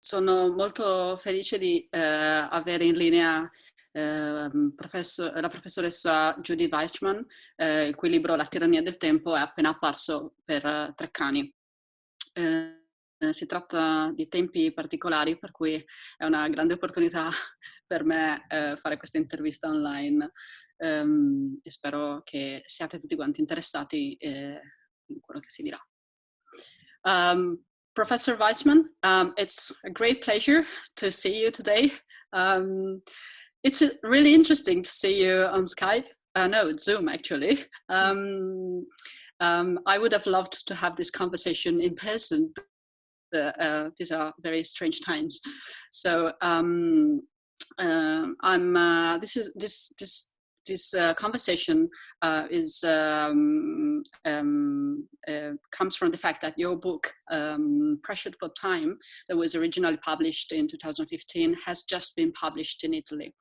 Sono molto felice di avere in linea la professoressa Judy Wajcman, il cui libro La tirannia del tempo è appena apparso per Treccani. Si tratta di tempi particolari, per cui è una grande opportunità per me fare questa intervista online e spero che siate tutti quanti interessati in quello che si dirà. Professor Weissman, it's a great pleasure to see you today. It's really interesting to see you on Skype. No, it's Zoom actually. I would have loved to have this conversation in person, but these are very strange times. So this conversation comes from the fact that your book, Pressured for Time, that was originally published in 2015, has just been published in Italy.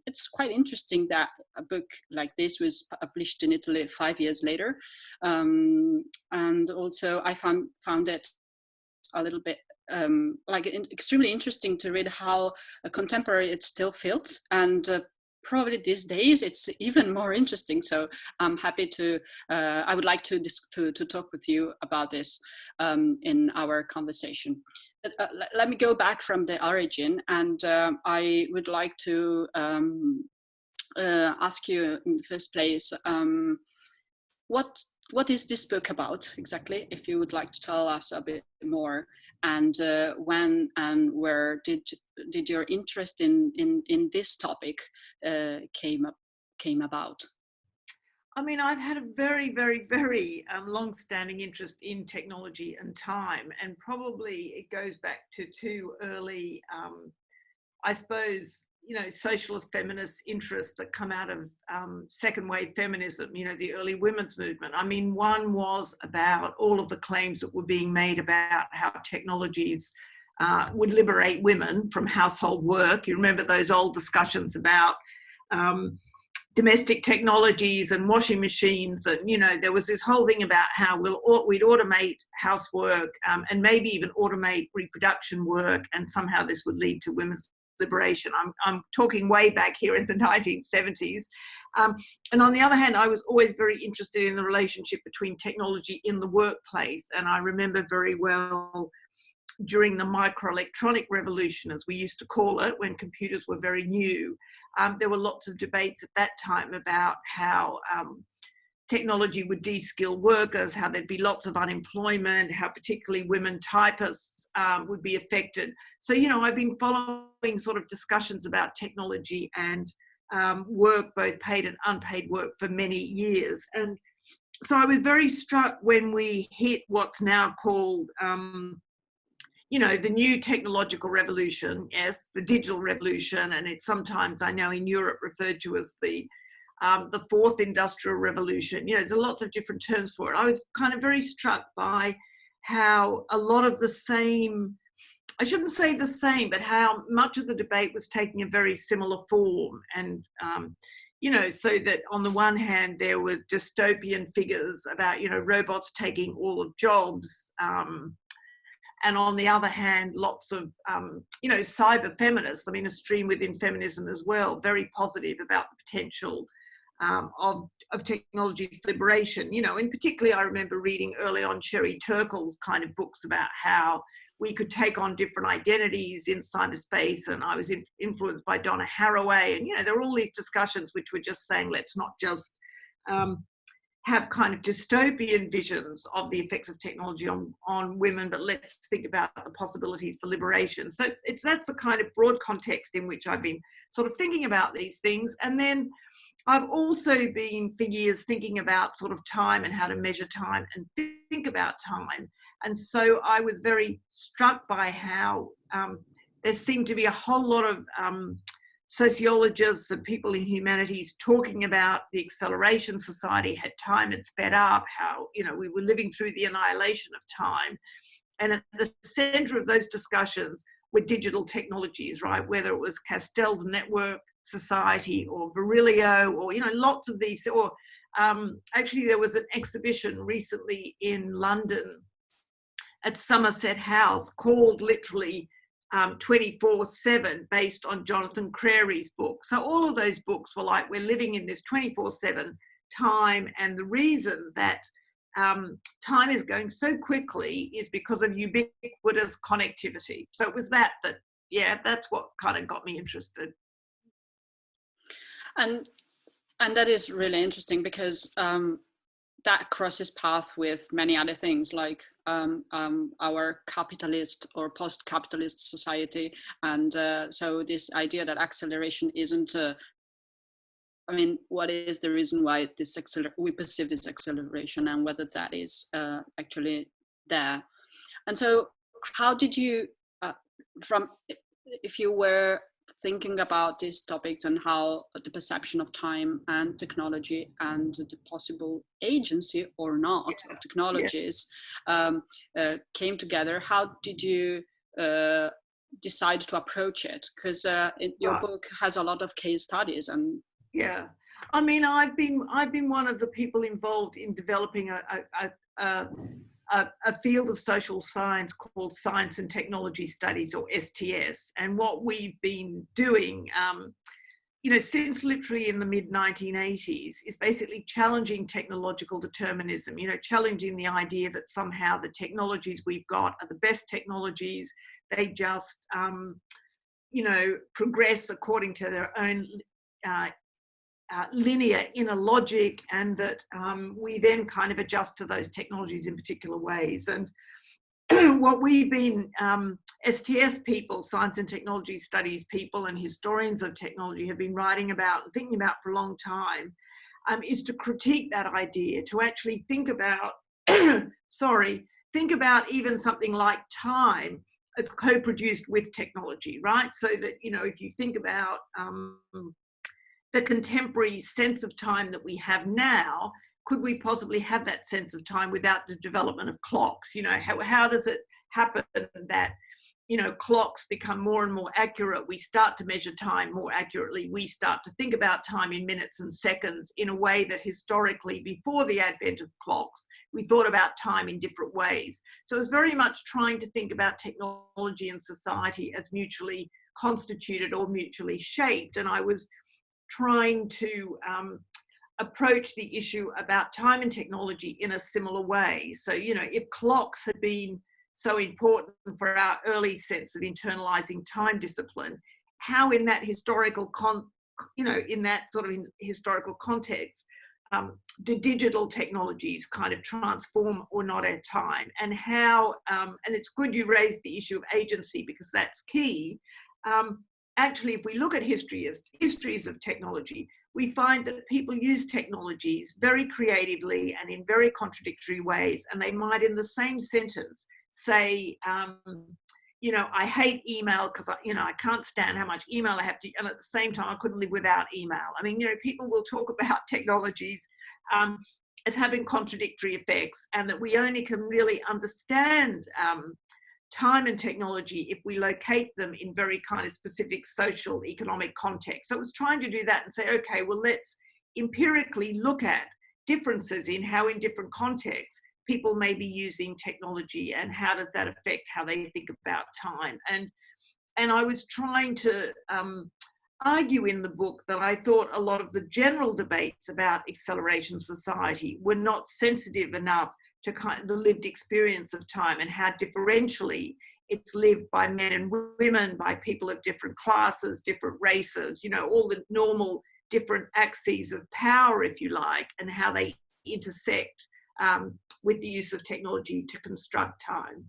It's quite interesting that a book like this was published in Italy 5 years later. And also I found it a little bit extremely interesting to read how contemporary it still feels, and probably these days it's even more interesting. So I'm happy to, I would like to talk with you about this in our conversation. But, let me go back from the origin, and I would like to ask you in the first place, what is this book about exactly, if you would like to tell us a bit more, and when and where did your interest in this topic came about? I mean, I've had a very, very, very long-standing interest in technology and time, and probably it goes back to two early, I suppose, you know, socialist feminist interests that come out of second wave feminism, you know, the early women's movement. I mean, one was about all of the claims that were being made about how technologies would liberate women from household work. You remember those old discussions about domestic technologies and washing machines, and, you know, there was this whole thing about how we'd automate housework and maybe even automate reproduction work, and somehow this would lead to women's liberation. I'm talking way back here in the 1970s. And on the other hand, I was always very interested in the relationship between technology in the workplace. And I remember very well during the microelectronic revolution, as we used to call it, when computers were very new, there were lots of debates at that time about how technology would de-skill workers, how there'd be lots of unemployment, how particularly women typists would be affected. So, you know, I've been following sort of discussions about technology and work, both paid and unpaid work, for many years. And so I was very struck when we hit what's now called, you know, the new technological revolution, yes, the digital revolution, and it's sometimes, I know in Europe, referred to as the fourth industrial revolution. You know, there's lots of different terms for it. I was kind of very struck by how a lot of the same, I shouldn't say the same, but how much of the debate was taking a very similar form. And, you know, so that on the one hand, there were dystopian figures about, you know, robots taking all of jobs. And on the other hand, lots of, you know, cyber feminists, I mean, a stream within feminism as well, very positive about the potential of technology's liberation. You know, and particularly I remember reading early on Sherry Turkle's kind of books about how we could take on different identities in cyberspace, and I was influenced by Donna Haraway, and, you know, there were all these discussions which were just saying, let's not just have kind of dystopian visions of the effects of technology on women, but let's think about the possibilities for liberation. So that's the kind of broad context in which I've been sort of thinking about these things. And then I've also been for years thinking about sort of time and how to measure time and think about time. And so I was very struck by how there seemed to be a whole lot of sociologists and people in humanities talking about the acceleration society had time had sped up, how, you know, we were living through the annihilation of time. And at the center of those discussions were digital technologies, right? Whether it was Castell's network society or Virilio, or, you know, lots of these, or actually there was an exhibition recently in London at Somerset House called literally 24/7, based on Jonathan Crary's book. So all of those books were like, we're living in this 24/7 time, and the reason that time is going so quickly is because of ubiquitous connectivity. So it was that, yeah, that's what kind of got me interested. And that is really interesting, because that crosses path with many other things, like our capitalist or post-capitalist society. And so this idea that acceleration isn't I mean, what is the reason why we perceive this acceleration, and whether that is actually there? And so, how did you, if you were thinking about these topics and how the perception of time and technology and the possible agency or not of technologies came together, how did you decide to approach it? Because your book has a lot of case studies. And yeah, I mean, I've been one of the people involved in developing a field of social science called Science and Technology Studies, or STS. And what we've been doing, you know, since literally in the mid-1980s, is basically challenging technological determinism, you know, challenging the idea that somehow the technologies we've got are the best technologies. They just, you know, progress according to their own linear inner logic, and that we then kind of adjust to those technologies in particular ways. And what we've been, STS people, science and technology studies people, and historians of technology have been writing about and thinking about for a long time, is to critique that idea, to actually think about, think about even something like time as co-produced with technology, right? So that, you know, if you think about the contemporary sense of time that we have now, could we possibly have that sense of time without the development of clocks? You know, how does it happen that, you know, clocks become more and more accurate? We start to measure time more accurately. We start to think about time in minutes and seconds in a way that historically, before the advent of clocks, we thought about time in different ways. So it's very much trying to think about technology and society as mutually constituted or mutually shaped. And I was trying to approach the issue about time and technology in a similar way. So, you know, if clocks had been so important for our early sense of internalizing time discipline, how in that historical in that sort of historical context, do digital technologies kind of transform or not our time? And how, and it's good you raised the issue of agency, because that's key. Actually, if we look at histories of technology, we find that people use technologies very creatively and in very contradictory ways. And they might, in the same sentence, say, you know, I hate email because, you know, I can't stand how much email I have to, and at the same time, I couldn't live without email. I mean, you know, people will talk about technologies as having contradictory effects, and that we only can really understand time and technology if we locate them in very kind of specific social, economic context. So I was trying to do that and say, okay, well, let's empirically look at differences in how in different contexts people may be using technology, and how does that affect how they think about time. And I was trying to argue in the book that I thought a lot of the general debates about acceleration society were not sensitive enough to kind of the lived experience of time, and how differentially it's lived by men and women, by people of different classes, different races, you know, all the normal different axes of power, if you like, and how they intersect with the use of technology to construct time.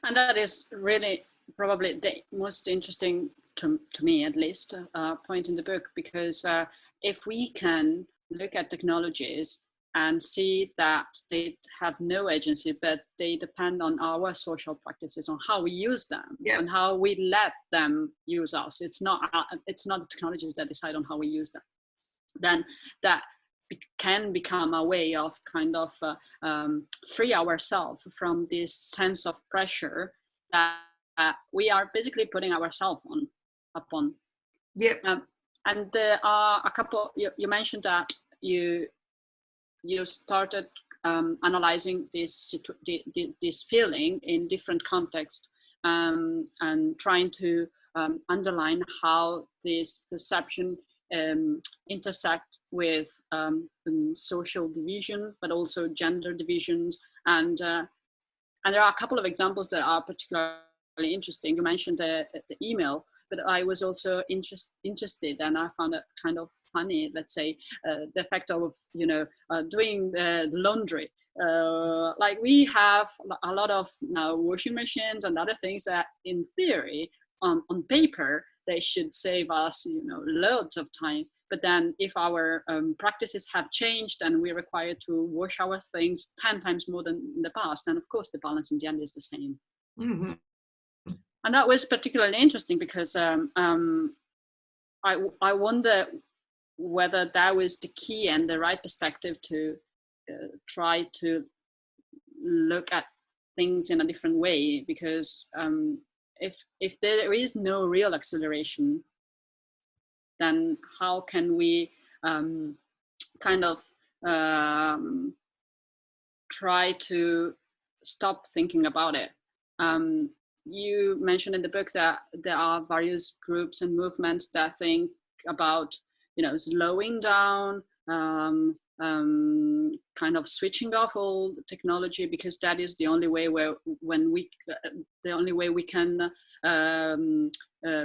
And that is really probably the most interesting, to me at least, point in the book, because if we can look at technologies and see that they have no agency, but they depend on our social practices, on how we use them, and how we let them use us. It's not the technologies that decide on how we use them. Then that can become a way of kind of free ourselves from this sense of pressure that we are basically putting ourselves upon. And there are a couple. You mentioned that you started analyzing this feeling in different contexts, and trying to underline how this perception intersect with social division, but also gender divisions. And there are a couple of examples that are particularly interesting. You mentioned the email, but I was also interested, and I found it kind of funny, let's say, the effect of, doing the laundry. Like we have a lot of now washing machines and other things that in theory, on paper, they should save us, loads of time. But then if our practices have changed and we're required to wash our things 10 times more than in the past, then of course the balance in the end is the same. Mm-hmm. And that was particularly interesting because I wonder whether that was the key and the right perspective to try to look at things in a different way. Because if there is no real acceleration, then how can we kind of try to stop thinking about it? You mentioned in the book that there are various groups and movements that think about, slowing down, kind of switching off all technology, because that is the only way we can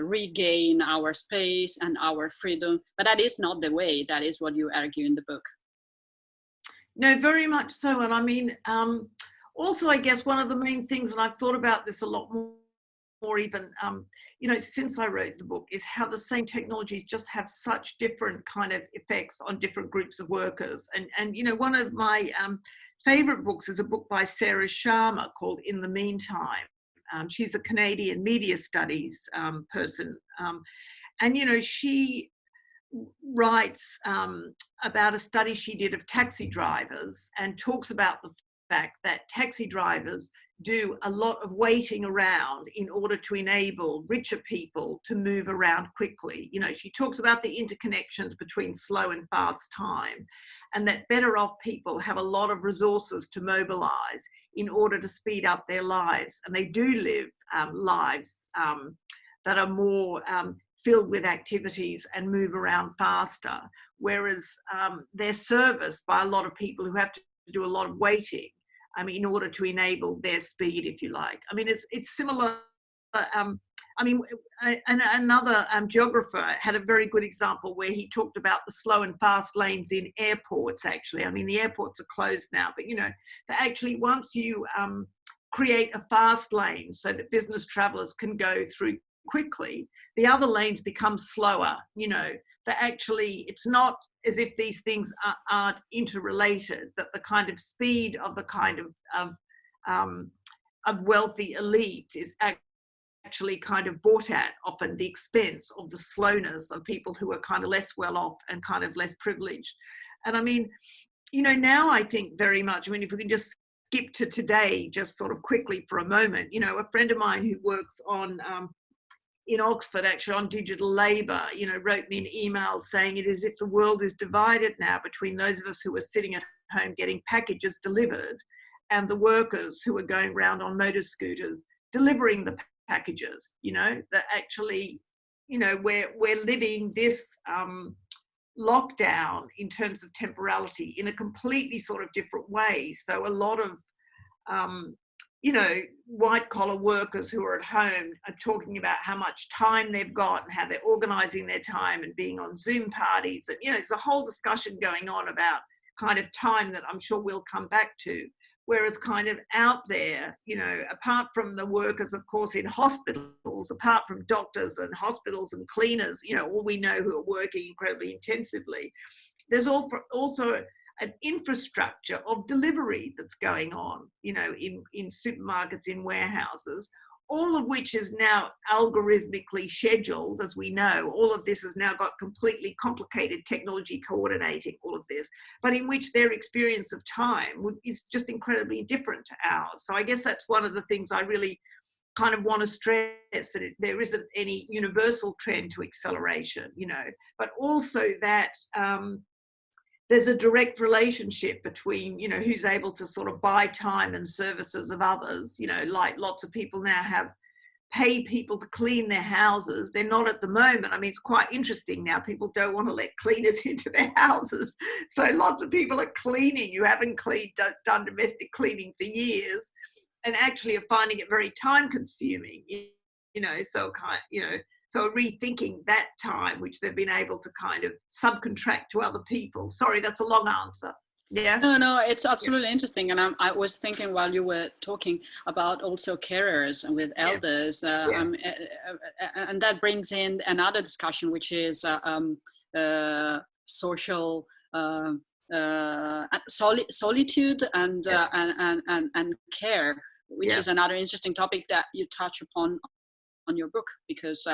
regain our space and our freedom. But that is not the way. That is what you argue in the book. No, very much so. And I mean, also, I guess one of the main things, and I've thought about this a lot more even, since I wrote the book, is how the same technologies just have such different kind of effects on different groups of workers. And one of my favorite books is a book by Sarah Sharma called In the Meantime. She's a Canadian media studies person. And she writes about a study she did of taxi drivers, and talks about the fact that taxi drivers do a lot of waiting around in order to enable richer people to move around quickly. She talks about the interconnections between slow and fast time, and that better off people have a lot of resources to mobilize in order to speed up their lives. And they do live lives that are more filled with activities and move around faster, whereas they're serviced by a lot of people who have to do a lot of waiting, in order to enable their speed, if you like. It's similar. Another geographer had a very good example where he talked about the slow and fast lanes in airports, actually. The airports are closed now, but, that actually once you create a fast lane so that business travelers can go through quickly, the other lanes become slower. That actually, it's not as if these things aren't interrelated, that the kind of speed of the kind of wealthy elite is actually kind of bought at often the expense of the slowness of people who are kind of less well off and kind of less privileged. And now I think very much, if we can just skip to today, just sort of quickly for a moment, a friend of mine who works on in Oxford, actually, on digital labour, wrote me an email saying it is as if the world is divided now between those of us who are sitting at home getting packages delivered and the workers who are going around on motor scooters delivering the packages. That actually, we're living this lockdown in terms of temporality in a completely sort of different way. So a lot of white collar workers who are at home are talking about how much time they've got and how they're organising their time and being on Zoom parties. And, there's a whole discussion going on about kind of time that I'm sure we'll come back to. Whereas kind of out there, apart from the workers, of course, in hospitals, apart from doctors and hospitals and cleaners, all we know who are working incredibly intensively, there's also an infrastructure of delivery that's going on, you know, in supermarkets, in warehouses, all of which is now algorithmically scheduled, as we know. All of this has now got completely complicated technology coordinating all of this, but in which their experience of time is just incredibly different to ours. So I guess that's one of the things I really kind of want to stress, that there isn't any universal trend to acceleration, you know, but also that there's a direct relationship between, you know, who's able to sort of buy time and services of others, you know, like lots of people now pay people to clean their houses. They're not at the moment. I mean, it's quite interesting now. People don't want to let cleaners into their houses. So lots of people are cleaning who haven't done domestic cleaning for years, and actually are finding it very time consuming, you know, so so rethinking that time, which they've been able to kind of subcontract to other people. Sorry, that's a long answer. Yeah. No, it's absolutely interesting. And I was thinking while you were talking about also carers and with elders, and that brings in another discussion, which is social solitude and care, which is another interesting topic that you touch upon on your book, because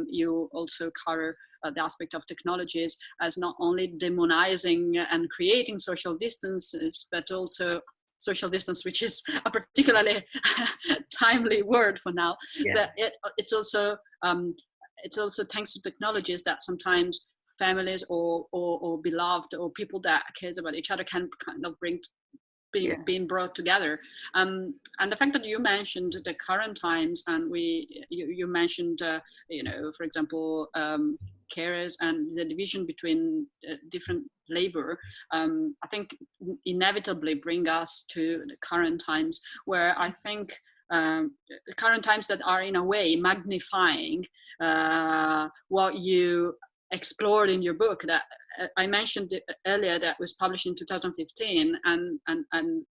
you also cover the aspect of technologies as not only demonizing and creating social distances, but also social distance, which is a particularly timely word for now. That it's also thanks to technologies that sometimes families or beloved or people that cares about each other can kind of being brought together, and the fact that you mentioned the current times, and you mentioned you know, for example, carers and the division between different labor, I think inevitably bring us to the current times, where I think current times that are in a way magnifying what you explored in your book that I mentioned earlier, that was published in 2015, and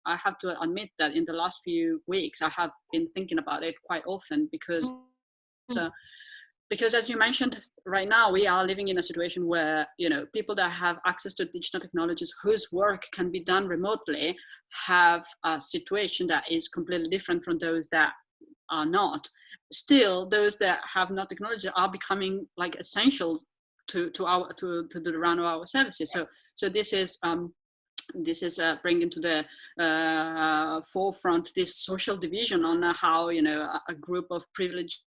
I have to admit that in the last few weeks I have been thinking about it quite often, because as you mentioned, right now we are living in a situation where, you know, people that have access to digital technologies whose work can be done remotely have a situation that is completely different from those that are not. Still, those that have no technology are becoming like essentials to the run of our services. So this is bringing to the forefront this social division on how, you know, a group of privileged,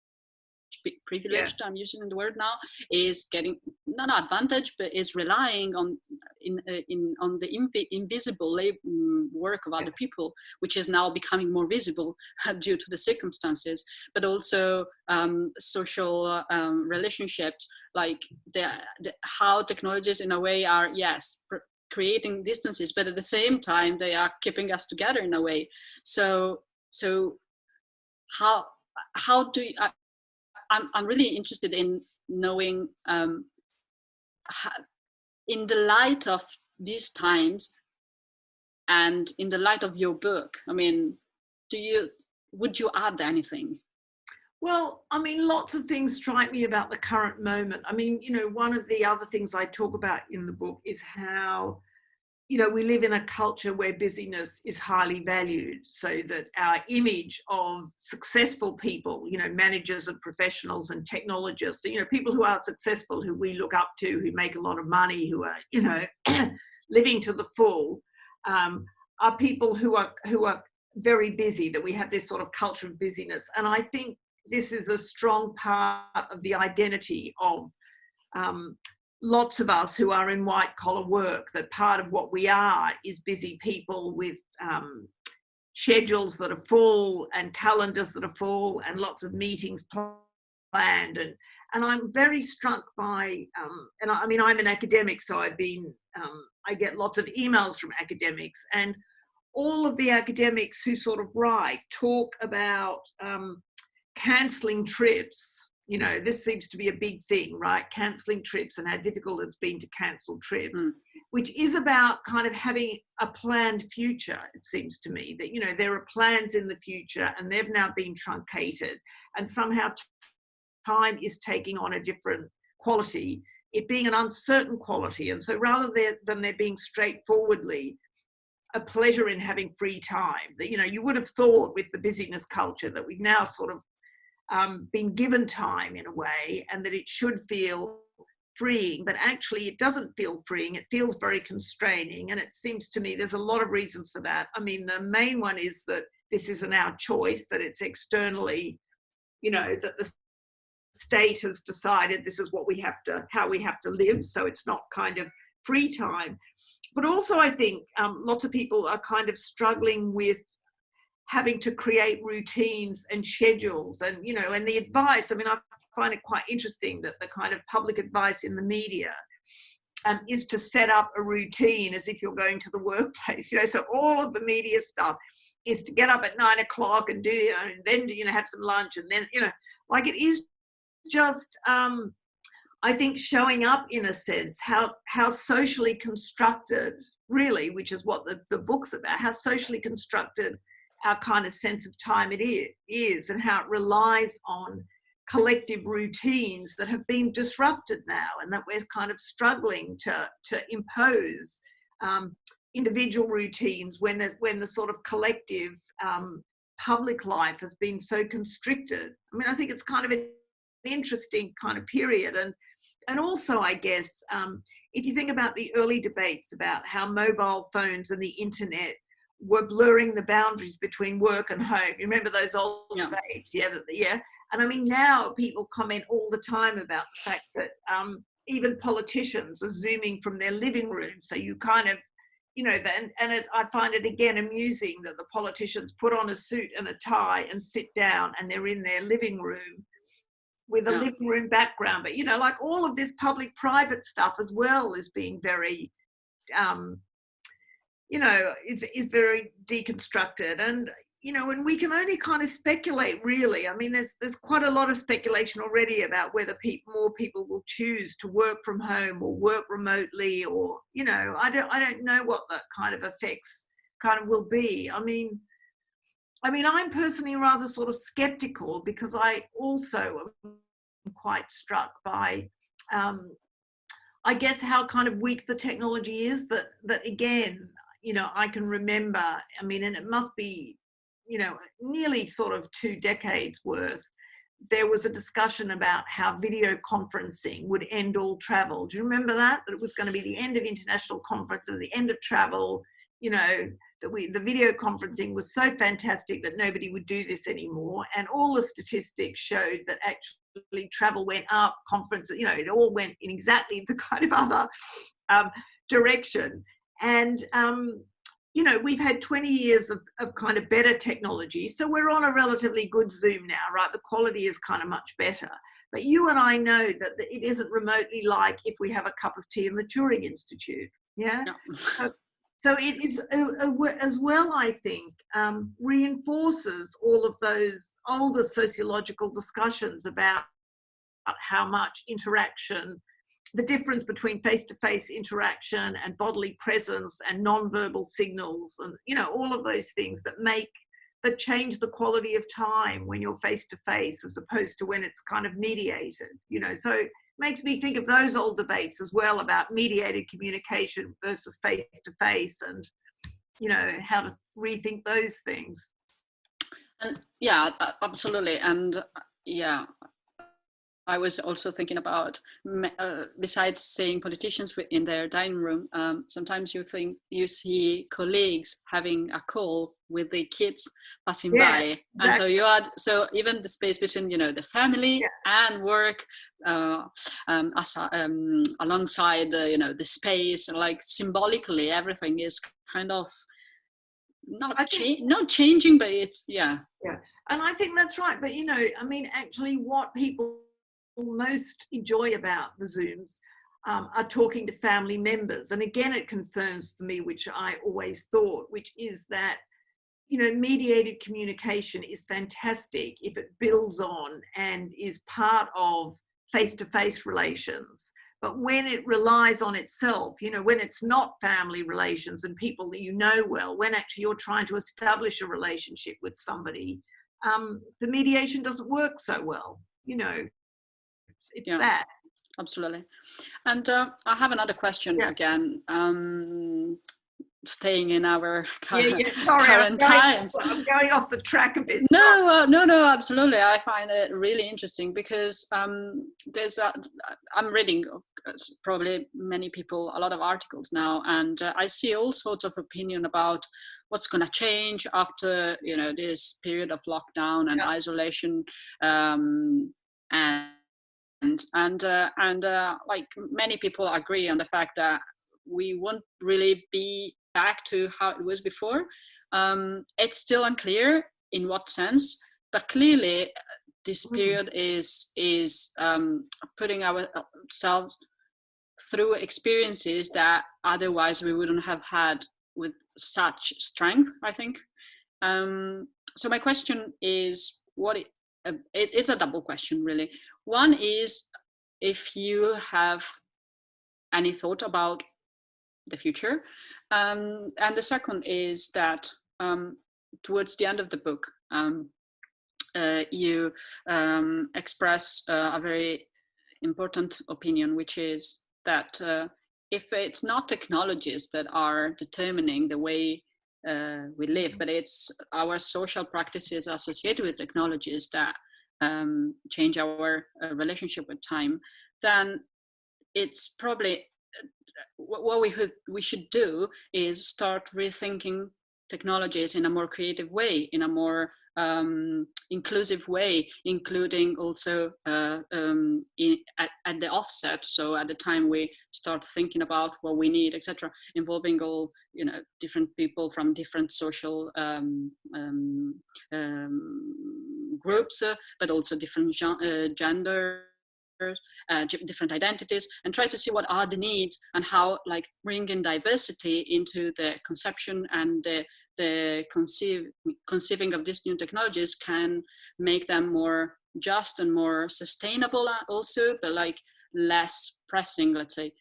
I'm using the word now, is getting not advantage, but is relying on the invisible work of other people, which is now becoming more visible due to the circumstances, but also social relationships, like how technologies in a way are creating distances, but at the same time they are keeping us together in a way. So how do you, I'm really interested in knowing, how, in the light of these times and in the light of your book, I mean, would you add anything? Well, I mean, lots of things strike me about the current moment. I mean, you know, one of the other things I talk about in the book is how, you know, we live in a culture where busyness is highly valued, so that our image of successful people, you know, managers and professionals and technologists, you know, people who are successful, who we look up to, who make a lot of money, who are, you know, living to the full, are people who are very busy, that we have this sort of culture of busyness. And I think this is a strong part of the identity of lots of us who are in white collar work, that part of what we are is busy people with schedules that are full and calendars that are full and lots of meetings planned. And I'm very struck by, and I mean, I'm an academic, so I've been, I get lots of emails from academics, and all of the academics who sort of write talk about cancelling trips. You know, this seems to be a big thing, right? Cancelling trips and how difficult it's been to cancel trips, which is about kind of having a planned future, it seems to me, that, you know, there are plans in the future and they've now been truncated, and somehow time is taking on a different quality it being an uncertain quality. And so rather than there being straightforwardly a pleasure in having free time, that, you know, you would have thought with the busyness culture that we've now sort of been given time in a way, and that it should feel freeing, but actually it doesn't feel freeing. It feels very constraining, and it seems to me there's a lot of reasons for that. I mean, the main one is that this isn't our choice, that it's externally, you know, that the state has decided this is what we have to, how we have to live, so it's not kind of free time. But also I think lots of people are kind of struggling with having to create routines and schedules, and, you know, and the advice, I mean, I find it quite interesting that the kind of public advice in the media is to set up a routine as if you're going to the workplace, you know. So all of the media stuff is to get up at 9 o'clock and do, you know, and then, you know, have some lunch, and then, you know, like, it is just, I think, showing up in a sense, how socially constructed, really, which is what the book's about, how socially constructed our kind of sense of time it is, and how it relies on collective routines that have been disrupted now, and that we're kind of struggling to impose individual routines when the sort of collective public life has been so constricted. I mean, I think it's kind of an interesting kind of period. And also, I guess, if you think about the early debates about how mobile phones and the internet were blurring the boundaries between work and home. You remember those old debates? Yeah. And I mean, now people comment all the time about the fact that even politicians are Zooming from their living room. So you kind of, you know, I find it again amusing that the politicians put on a suit and a tie and sit down, and they're in their living room with a living room background. But, you know, like, all of this public-private stuff as well is being very, you know, is very deconstructed. And, you know, and we can only kind of speculate, really. I mean, there's quite a lot of speculation already about whether more people will choose to work from home or work remotely, or, you know, I don't know what that kind of effects kind of will be. I mean, I'm personally rather sort of skeptical, because I also am quite struck by, I guess, how kind of weak the technology is. That again, you know, I can remember, I mean, and it must be, you know, nearly sort of 2 decades worth, there was a discussion about how video conferencing would end all travel. Do you remember that? That it was going to be the end of international conferences, the end of travel, you know, that the video conferencing was so fantastic that nobody would do this anymore. And all the statistics showed that actually travel went up, conferences, you know, it all went in exactly the kind of other direction. And, you know, we've had 20 years of kind of better technology. So we're on a relatively good Zoom now, right? The quality is kind of much better. But you and I know that it isn't remotely like if we have a cup of tea in the Turing Institute. Yeah. So it is, as well, I think, reinforces all of those older sociological discussions about how much interaction, the difference between face-to-face interaction and bodily presence and non-verbal signals, and, you know, all of those things that change the quality of time when you're face-to-face as opposed to when it's kind of mediated, you know. So it makes me think of those old debates as well about mediated communication versus face-to-face, and, you know, how to rethink those things. And yeah, absolutely. And yeah, I was also thinking about, besides seeing politicians in their dining room, sometimes you see colleagues having a call with the kids passing by. Exactly. And so even the space between, you know, the family and work, alongside, you know, the space, like symbolically, everything is kind of not changing, but it's, yeah. And I think that's right. But, you know, I mean, actually what people most enjoy about the Zooms are talking to family members. And again, it confirms for me, which I always thought, which is that, you know, mediated communication is fantastic if it builds on and is part of face-to-face relations. But when it relies on itself, you know, when it's not family relations and people that you know well, when actually you're trying to establish a relationship with somebody, the mediation doesn't work so well, you know. It's that. Absolutely. And I have another question Yeah. again, staying in our Yeah. Sorry, current times. I'm going off the track a bit. No, no, absolutely. I find it really interesting because I'm reading probably many people, a lot of articles now, and I see all sorts of opinion about what's going to change after, this period of lockdown and Yeah. isolation, and like many people agree on the fact that we won't really be back to how it was before. It's still unclear in what sense, but clearly this period is putting ourselves through experiences that otherwise we wouldn't have had with such strength, I think. So my question is, it's a double question, really. One is if you have any thought about the future, and the second is that towards the end of the book, you express a very important opinion, which is that if it's not technologies that are determining the way we live, but it's our social practices associated with technologies that change our relationship with time, then it's probably what we should do is start rethinking technologies in a more creative way, in a more inclusive way, including also at the offset. So at the time we start thinking about what we need, etc., involving all different people from different social groups, but also different gender. Different identities, and try to see what are the needs and how bringing diversity into the conception and the conceiving of these new technologies can make them more just and more sustainable also, but less pressing, let's say.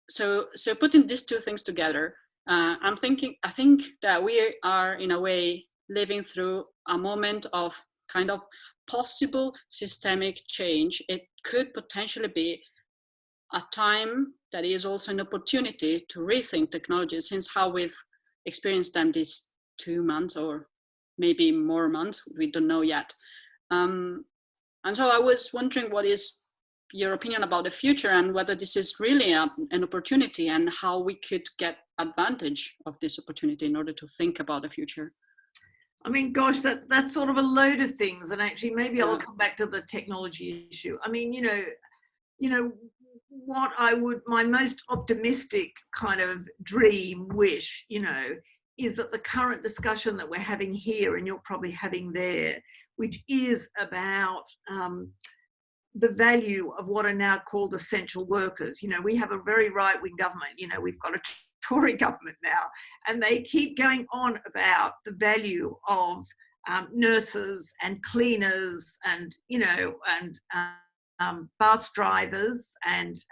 So putting these two things together, I think that we are in a way living through a moment of kind of possible systemic change. It could potentially be a time that is also an opportunity to rethink technology, since how we've experienced them these 2 months or maybe more months, we don't know yet. And so I was wondering, what is your opinion about the future and whether this is really an opportunity and how we could get advantage of this opportunity in order to think about the future? I mean, gosh, that's sort of a load of things, and actually, maybe I'll come back to the technology issue. I mean, what my most optimistic kind of dream, wish, is that the current discussion that we're having here, and you're probably having there, which is about the value of what are now called essential workers. We have a very right-wing government. We've got a Tory government now, and they keep going on about the value of nurses and cleaners and bus drivers and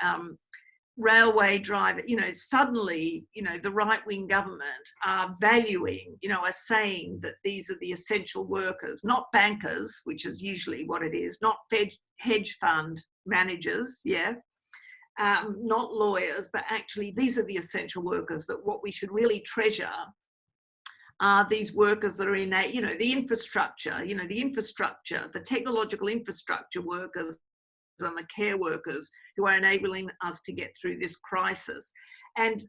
railway driver. Suddenly the right-wing government are valuing, are saying that these are the essential workers, not bankers, which is usually what it is, not hedge fund managers, not lawyers, but actually these are the essential workers, that what we should really treasure are these workers that are in the infrastructure, the technological infrastructure workers and the care workers who are enabling us to get through this crisis. And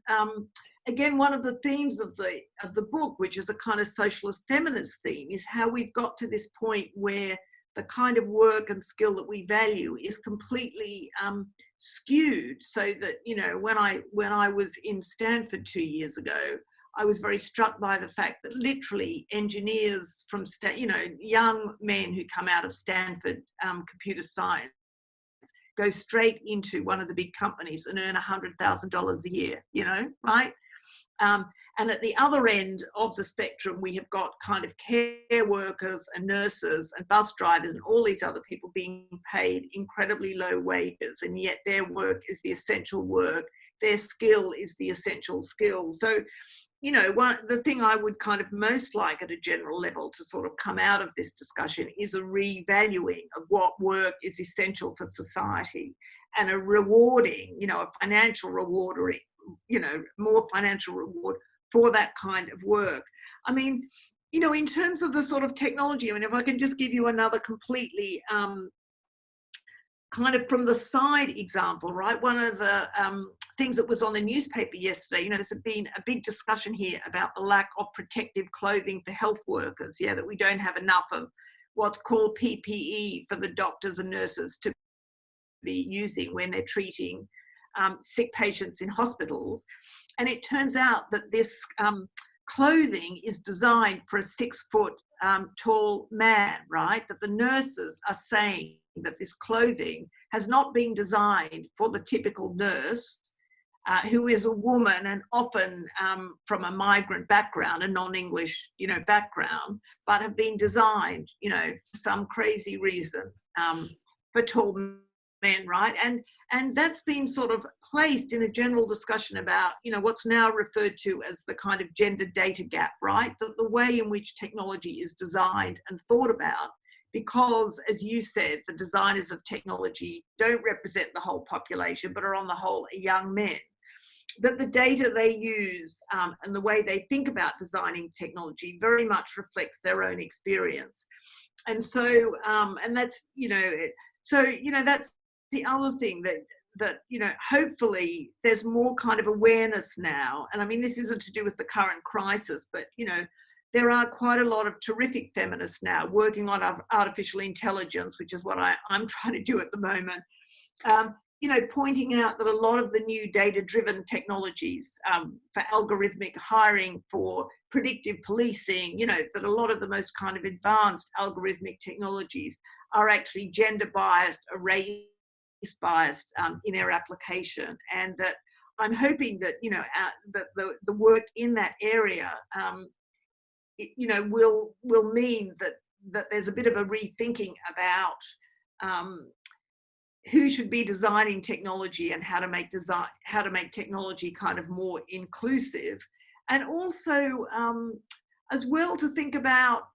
again, one of the themes of the book, which is a kind of socialist feminist theme, is how we've got to this point where the kind of work and skill that we value is completely skewed. So that, when I was in Stanford 2 years ago, I was very struck by the fact that literally engineers from, young men who come out of Stanford computer science go straight into one of the big companies and earn $100,000 a year, right? And at the other end of the spectrum, we have got kind of care workers and nurses and bus drivers and all these other people being paid incredibly low wages, and yet their work is the essential work their skill is the essential skill. So, you know, the thing I would kind of most like at a general level to sort of come out of this discussion is a revaluing of what work is essential for society, and a rewarding, you know, a financial reward, or, you know, more financial reward for that kind of work. I mean, you know, in terms of the sort of technology, I mean, if I can just give you another completely kind of from the side example, right? One of the things that was on the newspaper yesterday, you know, there's been a big discussion here about the lack of protective clothing for health workers. Yeah, that we don't have enough of what's called PPE for the doctors and nurses to be using when they're treating sick patients in hospitals. And it turns out that this clothing is designed for a 6 foot tall man, right? That the nurses are saying that this clothing has not been designed for the typical nurse, who is a woman and often from a migrant background, a non-English, you know, background, but have been designed, you know, for some crazy reason for tall men, right? And that's been sort of placed in a general discussion about, you know, what's now referred to as the kind of gender data gap, right? The way in which technology is designed and thought about, because, as you said, the designers of technology don't represent the whole population, but are on the whole young men, that the data they use and the way they think about designing technology very much reflects their own experience. And so, and that's, you know, so, you know, that's the other thing that, you know, hopefully there's more kind of awareness now. And I mean, this isn't to do with the current crisis, but, you know, there are quite a lot of terrific feminists now working on artificial intelligence, which is what I'm trying to do at the moment. You know, pointing out that a lot of the new data-driven technologies for algorithmic hiring, for predictive policing, you know, that a lot of the most kind of advanced algorithmic technologies are actually gender-biased, or race-biased in their application. And that I'm hoping that, you know, that the work in that area, you know, will mean that there's a bit of a rethinking about who should be designing technology and how to make technology kind of more inclusive, and also as well to think about,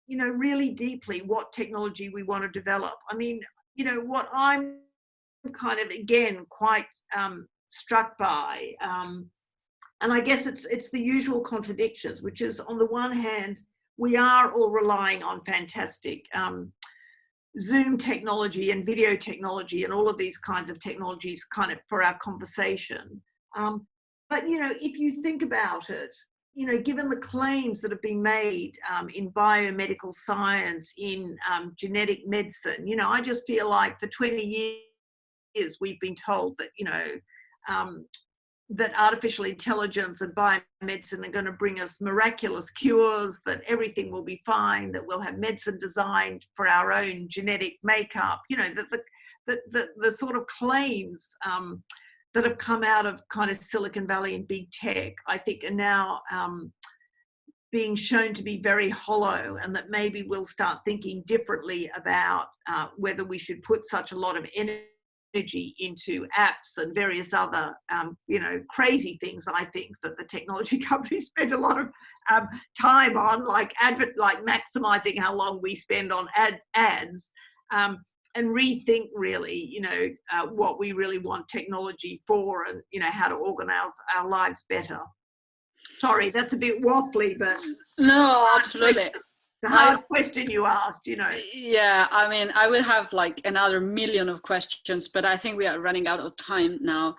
you know, really deeply what technology we want to develop. I mean, you know, what I'm kind of again quite struck by, and I guess it's the usual contradictions, which is, on the one hand, we are all relying on fantastic Zoom technology and video technology and all of these kinds of technologies kind of for our conversation. But, you know, if you think about it, you know, given the claims that have been made in biomedical science, in genetic medicine, you know, I just feel like for 20 years we've been told that, you know, that artificial intelligence and biomedicine are going to bring us miraculous cures, that everything will be fine, that we'll have medicine designed for our own genetic makeup, you know, the sort of claims that have come out of kind of Silicon Valley and big tech, I think are now being shown to be very hollow, and that maybe we'll start thinking differently about whether we should put such a lot of energy into apps and various other, you know, crazy things. I think that the technology companies spend a lot of time on, like maximizing how long we spend on ads, and rethink really, you know, what we really want technology for, and, you know, how to organize our lives better. Sorry, that's a bit waffly, but no, absolutely. The hard question you asked, you know. Yeah, I mean, I will have like another million of questions, but I think we are running out of time now.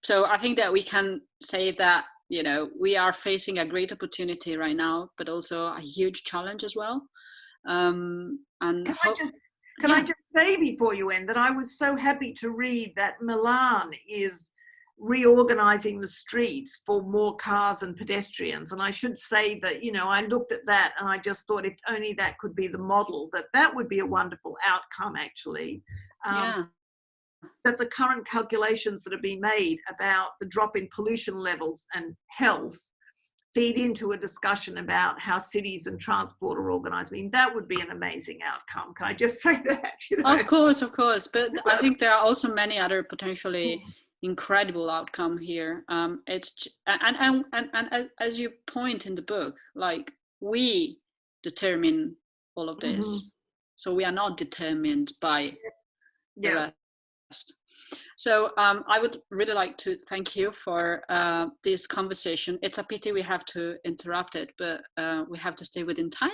So I think that we can say that, you know, we are facing a great opportunity right now, but also a huge challenge as well. And can I just say before you end that I was so happy to read that Milan is reorganizing the streets for more cars and pedestrians. And I should say that, you know, I looked at that and I just thought if only that could be the model, that would be a wonderful outcome, actually. That the current calculations that have been made about the drop in pollution levels and health feed into a discussion about how cities and transport are organized. I mean, that would be an amazing outcome. Can I just say that? You know? Of course. But I think there are also many other potentially incredible outcome here. And as you point in the book, like, we determine all of this, so we are not determined by the rest. So I would really like to thank you for this conversation. It's a pity we have to interrupt it, but we have to stay within time.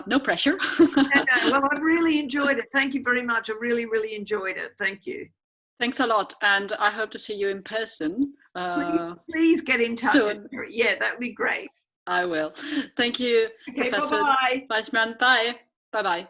No pressure. Well, I've really enjoyed it. Thank you very much. I really, really enjoyed it. Thank you. Thanks a lot, and I hope to see you in person. Please get in touch. Soon. Yeah, that would be great. I will. Thank you, Okay, Professor bye-bye. Wajcman. Bye. Bye-bye.